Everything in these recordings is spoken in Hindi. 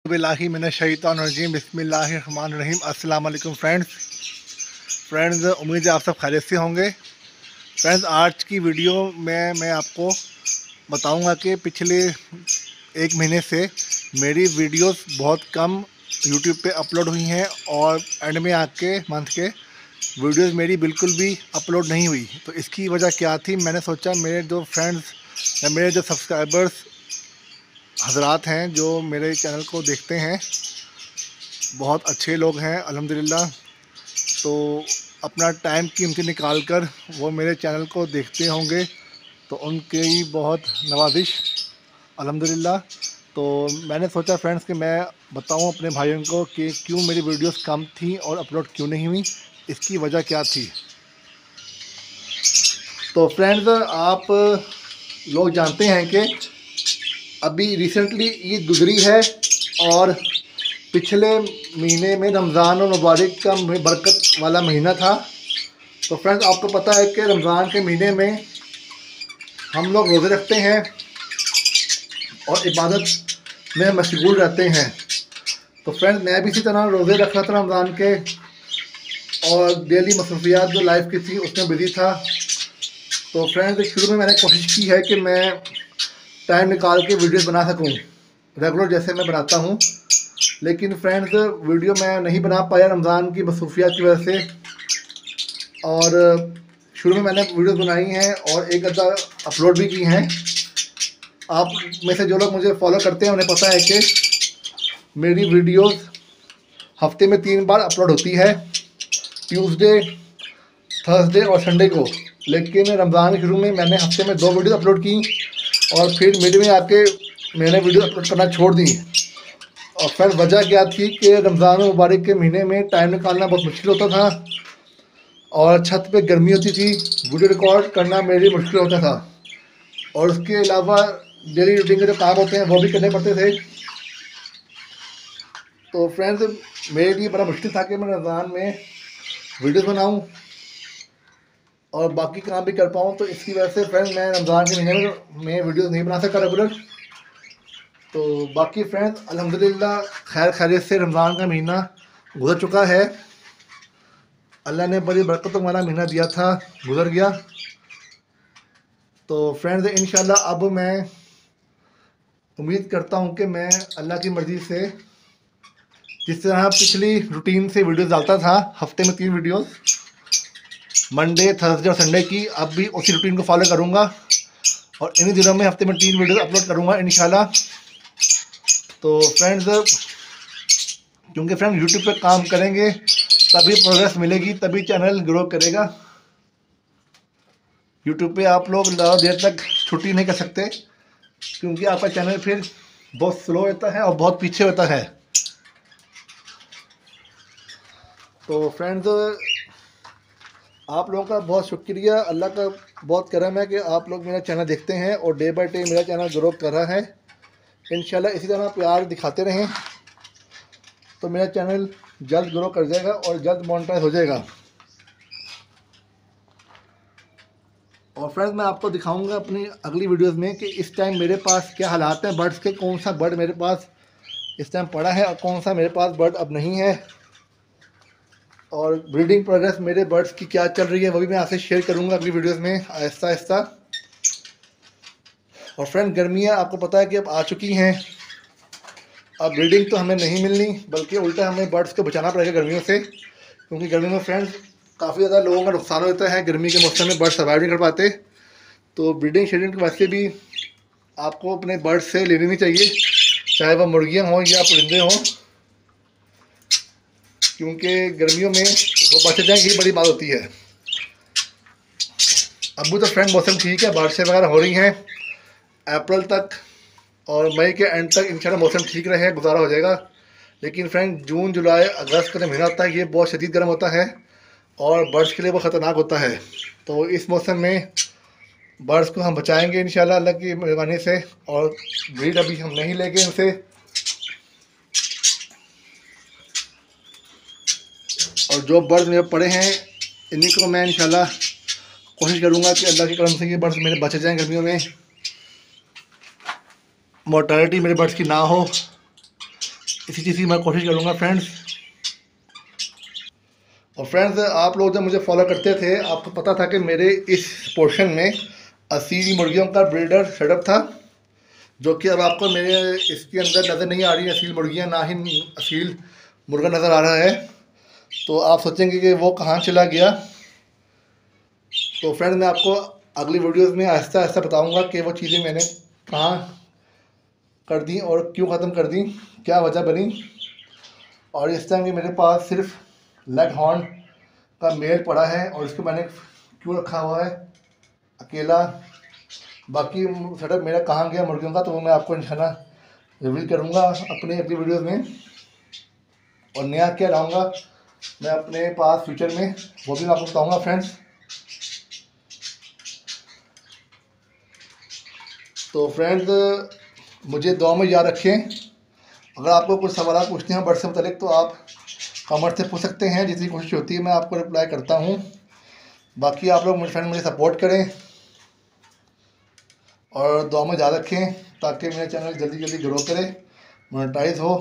बिल्लाहि मिनश्शैतानिर्रजीम बिस्मिल्लाहिर्रहमानिर्रहीम। अस्सलाम वालेकुम फ्रेंड्स, उम्मीद है आप सब खैरियत से होंगे। फ्रेंड्स, आज की वीडियो में मैं आपको बताऊंगा कि पिछले एक महीने से मेरी वीडियोस बहुत कम यूट्यूब पे अपलोड हुई हैं और एंड में आके मंथ के वीडियोस मेरी बिल्कुल भी अपलोड नहीं हुई। तो इसकी वजह क्या थी, मैंने सोचा मेरे जो फ्रेंड्स या मेरे जो सब्सक्राइबर्स हजरात हैं जो मेरे चैनल को देखते हैं, बहुत अच्छे लोग हैं अल्हम्दुलिल्लाह। तो अपना टाइम कीमती निकाल कर वो मेरे चैनल को देखते होंगे, तो उनके ही बहुत नवाजिश अल्हम्दुलिल्लाह। तो मैंने सोचा फ्रेंड्स कि मैं बताऊं अपने भाइयों को कि क्यों मेरी वीडियोस कम थी और अपलोड क्यों नहीं हुई, इसकी वजह क्या थी। तो फ्रेंड्स, आप लोग जानते हैं कि अभी रिसेंटली ईद गुजरी है और पिछले महीने में रमज़ान और मुबारक का बरकत वाला महीना था। तो फ्रेंड्स, आपको पता है कि रमज़ान के महीने में हम लोग रोज़े रखते हैं और इबादत में मशगूल रहते हैं। तो फ्रेंड्स, मैं भी इसी तरह रोज़े रख रहा था रमज़ान के और डेली मसरूफियात जो लाइफ की थी उसमें बिजी था। तो फ्रेंड्स, शुरू में मैंने कोशिश की है कि मैं टाइम निकाल के वीडियोस बना सकूं रेगुलर जैसे मैं बनाता हूं, लेकिन फ्रेंड्स वीडियो मैं नहीं बना पाया रमज़ान की मसरूफियात की वजह से। और शुरू में मैंने वीडियोस बनाई हैं और एक आधा अपलोड भी की हैं। आप में से जो लोग मुझे फॉलो करते हैं उन्हें पता है कि मेरी वीडियोस हफ्ते में 3 बार अपलोड होती है, ट्यूसडे, थर्सडे और संडे को। लेकिन रमज़ान के शुरू में मैंने हफ्ते में 2 वीडियो अपलोड की और फिर मिड में आके मैंने वीडियो अपलोड करना छोड़ दी। और फिर वजह क्या थी कि रमज़ान मुबारक के महीने में टाइम निकालना बहुत मुश्किल होता था और छत पे गर्मी होती थी, वीडियो रिकॉर्ड करना मेरे लिए मुश्किल होता था। और उसके अलावा डेली रूटीन के जो काम होते हैं वो भी करने पड़ते थे। तो फ्रेंड्स, मेरे लिए बड़ा मुश्किल था कि मैं रमज़ान में वीडियोस बनाऊं और बाकी काम भी कर पाऊँ। तो इसकी वजह से फ्रेंड्स मैं रमज़ान के महीने में वीडियोस नहीं बना सका रेगुलर। तो बाकी फ्रेंड्स अल्हम्दुलिल्लाह खैर खैरियत से रमज़ान का महीना गुजर चुका है। अल्लाह ने बड़ी बरकतों वाला महीना दिया था, गुजर गया। तो फ्रेंड्स इंशाल्लाह अब मैं उम्मीद करता हूँ कि मैं अल्लाह की मर्ज़ी से जिस तरह पिछली रूटीन से वीडियोस डालता था, हफ्ते में 3 वीडियोस मंडे, थर्सडे और संडे की, अब भी उसी रूटीन को फॉलो करूँगा और इन्हीं दिनों में हफ्ते में 3 वीडियोस अपलोड करूँगा इंशाल्लाह। तो फ्रेंड्स, क्योंकि फ्रेंड्स यूट्यूब पे काम करेंगे तभी प्रोग्रेस मिलेगी, तभी चैनल ग्रो करेगा। यूट्यूब पे आप लोग ज़्यादा देर तक छुट्टी नहीं कर सकते क्योंकि आपका चैनल फिर बहुत स्लो होता है और बहुत पीछे होता है। तो फ्रेंड्स, आप लोगों का बहुत शुक्रिया, अल्लाह का बहुत करम है कि आप लोग मेरा चैनल देखते हैं और डे बाय डे मेरा चैनल ग्रो कर रहा है। इंशाल्लाह इसी तरह प्यार दिखाते रहें तो मेरा चैनल जल्द ग्रो कर जाएगा और जल्द मोनेटाइज हो जाएगा। और फ्रेंड्स, मैं आपको दिखाऊंगा अपनी अगली वीडियोस में कि इस टाइम मेरे पास क्या हालात हैं बर्ड्स के, कौन सा बर्ड मेरे पास इस टाइम पड़ा है और कौन सा मेरे पास बर्ड अब नहीं है, और ब्रीडिंग प्रोग्रेस मेरे बर्ड्स की क्या चल रही है वो भी मैं आपसे शेयर करूंगा अगली वीडियोस में आहिस्ता आहिस्ता। और फ्रेंड, गर्मियाँ आपको पता है कि अब आ चुकी हैं। अब ब्रीडिंग तो हमें नहीं मिलनी बल्कि उल्टा हमें बर्ड्स को बचाना पड़ेगा गर्मियों से, क्योंकि गर्मी में फ्रेंड्स काफ़ी ज़्यादा लोगों का नुकसान होता है। गर्मी के मौसम में बर्ड सर्वाइव नहीं कर पाते। तो ब्रीडिंग शेडिंग की वजह से भी आपको अपने बर्ड्स से लेनी नहीं चाहिए, चाहे वह मुर्गियाँ हों या परिंदे हों, क्योंकि गर्मियों में वो बच जाएंगे, ये बड़ी बात होती है। अभी तो फ्रेंड मौसम ठीक है, बारिशें वगैरह हो रही हैं अप्रैल तक और मई के एंड तक इंशाल्लाह मौसम ठीक रहे, गुजारा हो जाएगा। लेकिन फ्रेंड जून, जुलाई, अगस्त का जो महीना होता है ये बहुत शदीद गर्म होता है और बर्ड्स के लिए बहुत ख़तरनाक होता है। तो इस मौसम में बर्ड्स को हम बचाएंगे इंशाल्लाह अल्लाह की मेहरबानी से। और ब्रीड अभी हम नहीं लेंगे इनसे, और जो बर्ड्स मेरे पड़े हैं इन्हीं को मैं इंशाल्लाह कोशिश करूँगा कि अल्लाह के करम से ये बर्ड्स मेरे बच जाएँ, गर्मियों में मोर्टालिटी मेरे बर्ड्स की ना हो। इसी चीज़ की मैं कोशिश करूँगा फ्रेंड्स। और फ्रेंड्स, आप लोग जब मुझे फॉलो करते थे आपको पता था कि मेरे इस पोर्शन में असील मुर्गियों का ब्रीडर सेटअप था, जो कि अब आपको मेरे इसके अंदर नज़र नहीं आ रही असील मुर्गियाँ, ना ही असील मुर्गा नज़र आ रहा है। तो आप सोचेंगे कि वो कहाँ चला गया। तो फ्रेंड्स, मैं आपको अगली वीडियोस में आहिस्ता आहिस्ता बताऊंगा कि वो चीज़ें मैंने कहाँ कर दी और क्यों ख़त्म कर दी, क्या वजह बनी। और इस टाइम ये मेरे पास सिर्फ लेग हॉर्न का मेल पड़ा है और इसको मैंने क्यों रखा हुआ है अकेला। बाकी सेटअप मेरा कहाँ गया मुर्गियों का, तो वो मैं आपको इंशाल्लाह रिवील करूँगा अपनी अगली वीडियोस में। और नया क्या लाऊंगा मैं अपने पास फ्यूचर में, वो भी मैं आपको बताऊँगा फ्रेंड्स। तो फ्रेंड्स, मुझे दुआ में याद रखें। अगर आपको कुछ सवाल पूछते हैं बर्ड से मुतलिक तो आप कमेंट से पूछ सकते हैं, जितनी कोशिश होती है मैं आपको रिप्लाई करता हूँ। बाकी आप लोग फ्रेंड मुझे सपोर्ट करें और दुआ में याद रखें ताकि मेरा चैनल जल्दी जल्दी ग्रो करे, मोनेटाइज हो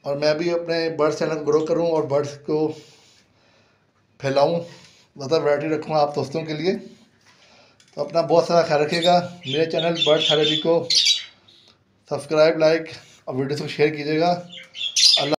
और मैं भी अपने बर्ड्स चैनल को ग्रो करूँ और बर्ड्स को फैलाऊँ, ज़्यादा वैरायटी रखूँ आप दोस्तों के लिए। तो अपना बहुत सारा ख्याल रखिएगा। मेरे चैनल बर्ड थेरेपी को सब्सक्राइब, लाइक और वीडियो को शेयर कीजिएगा।